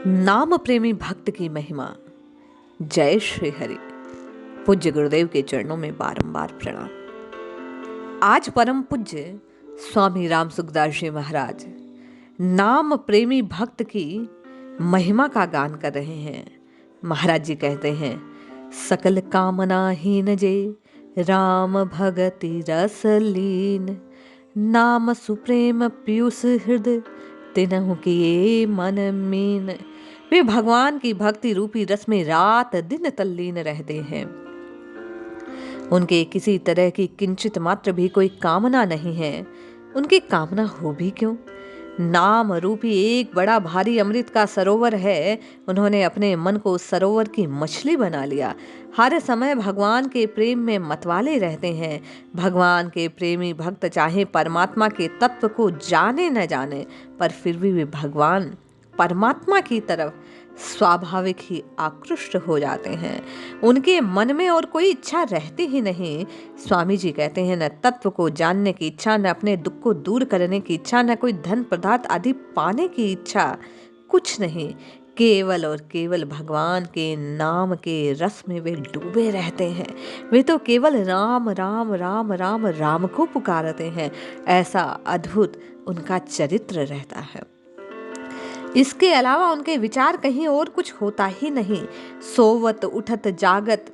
नाम प्रेमी भक्त की महिमा। जय श्री हरि। पूज्य गुरुदेव के चरणों में बारंबार प्रणाम। आज परम पूज्य स्वामी राम सुखदास जी महाराज नाम प्रेमी भक्त की महिमा का गान कर रहे हैं। महाराज जी कहते हैं, सकल कामना हीन जे राम भगति रस लीन, नाम सुप्रेम पीयूष हृदय तिनहु किए मन मीन। वे भगवान की भक्ति रूपी रस में रात दिन तल्लीन रहते हैं। उनके किसी तरह की किंचित मात्र भी कोई कामना नहीं है। उनकी कामना हो भी क्यों? नाम रूपी एक बड़ा भारी अमृत का सरोवर है। उन्होंने अपने मन को सरोवर की मछली बना लिया। हर समय भगवान के प्रेम में मतवाले रहते हैं। भगवान के प्रेमी भक्त चाहे परमात्मा के तत्व को जाने न जाने, पर फिर भी वे भगवान परमात्मा की तरफ स्वाभाविक ही आकृष्ट हो जाते हैं। उनके मन में और कोई इच्छा रहती ही नहीं। स्वामी जी कहते हैं, न तत्व को जानने की इच्छा, न अपने दुख को दूर करने की इच्छा, न कोई धन पदार्थ आदि पाने की इच्छा, कुछ नहीं। केवल और केवल भगवान के नाम के रस में वे डूबे रहते हैं। वे तो केवल राम राम राम राम राम को पुकारते हैं। ऐसा अद्भुत उनका चरित्र रहता है। इसके अलावा उनके विचार कहीं और कुछ होता ही नहीं। सोवत उठत जागत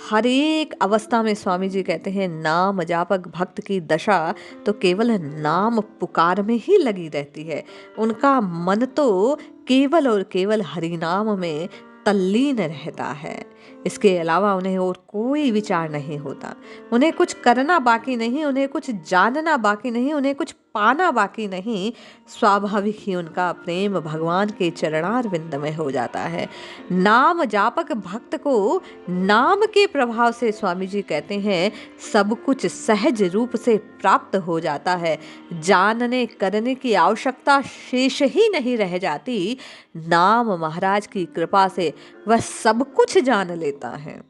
हर एक अवस्था में स्वामी जी कहते हैं, नाम जापक भक्त की दशा तो केवल नाम पुकार में ही लगी रहती है। उनका मन तो केवल और केवल हरिनाम में तल्लीन रहता है। इसके अलावा उन्हें और कोई विचार नहीं होता। उन्हें कुछ करना बाकी नहीं, उन्हें कुछ जानना बाकी नहीं, उन्हें कुछ पाना बाकी नहीं। स्वाभाविक ही उनका प्रेम भगवान के चरणारविंद में हो जाता है। नाम जापक भक्त को नाम के प्रभाव से स्वामी जी कहते हैं, सब कुछ सहज रूप से प्राप्त हो जाता है। जानने करने की आवश्यकता शेष ही नहीं रह जाती। नाम महाराज की कृपा से वह सब कुछ जान लेता है।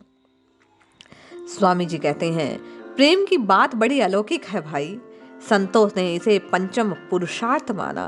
स्वामी जी कहते हैं, प्रेम की बात बड़ी अलौकिक है भाई। संतों ने इसे पंचम पुरुषार्थ माना।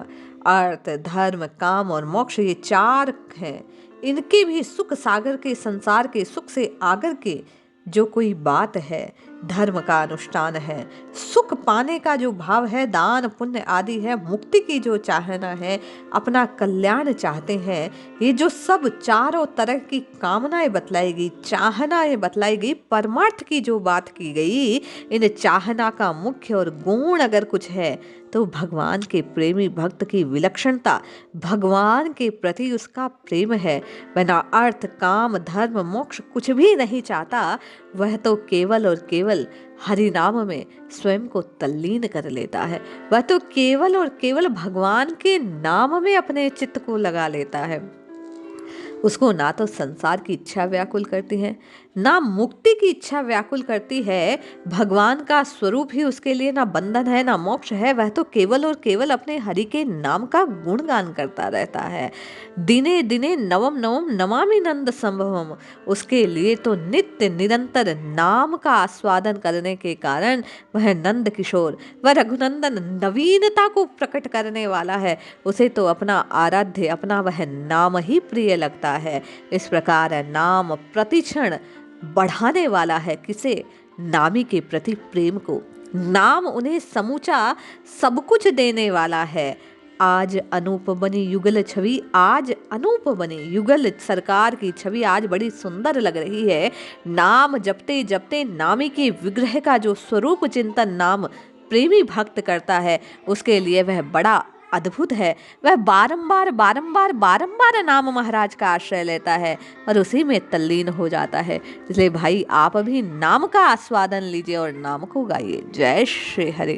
अर्थ, धर्म, काम और मोक्ष ये चार हैं। इनके भी सुख सागर के संसार के सुख से आगर के जो कोई बात है, धर्म का अनुष्ठान है, सुख पाने का जो भाव है, दान पुण्य आदि है, मुक्ति की जो चाहना है, अपना कल्याण चाहते हैं, ये जो सब चारों तरह की कामनाएं बतलाई गई, चाहनाएं बतलाई गई, परमार्थ की जो बात की गई, इन चाहना का मुख्य और गुण अगर कुछ है तो भगवान के प्रेमी भक्त की विलक्षणता, भगवान के प्रति उसका प्रेम है। वह ना अर्थ, काम, धर्म, मोक्ष कुछ भी नहीं चाहता। वह तो केवल और केवल हरि नाम में स्वयं को तल्लीन कर लेता है। वह तो केवल और केवल भगवान के नाम में अपने चित्त को लगा लेता है। उसको ना तो संसार की इच्छा व्याकुल करती है, ना मुक्ति की इच्छा व्याकुल करती है। भगवान का स्वरूप ही उसके लिए ना बंधन है, ना मोक्ष है। वह तो केवल और केवल अपने हरि के नाम का गुणगान करता रहता है। दिने दिने नवम नवम नमामि नंद संभवम। उसके लिए तो नित्य निरंतर नाम का आस्वादन करने के कारण वह नंद किशोर, वह रघुनंदन नवीनता को प्रकट करने वाला है। उसे तो अपना आराध्य, अपना वह नाम ही प्रिय लगता है। इस प्रकार नाम प्रतिक्षण बढ़ाने वाला है किसे? नामी के प्रति प्रेम को। नाम उन्हें समूचा सब कुछ देने वाला है। आज अनूप बनी युगल छवि, आज अनूप बनी युगल सरकार की छवि आज बड़ी सुंदर लग रही है। नाम जपते जपते नामी के विग्रह का जो स्वरूप चिंतन नाम प्रेमी भक्त करता है, उसके लिए वह बड़ा अद्भुत है। वह बारंबार बारंबार बारंबार नाम महाराज का आश्रय लेता है और उसी में तल्लीन हो जाता है। इसलिए भाई, आप भी नाम का आस्वादन लीजिए और नाम को गाइए। जय श्री हरि।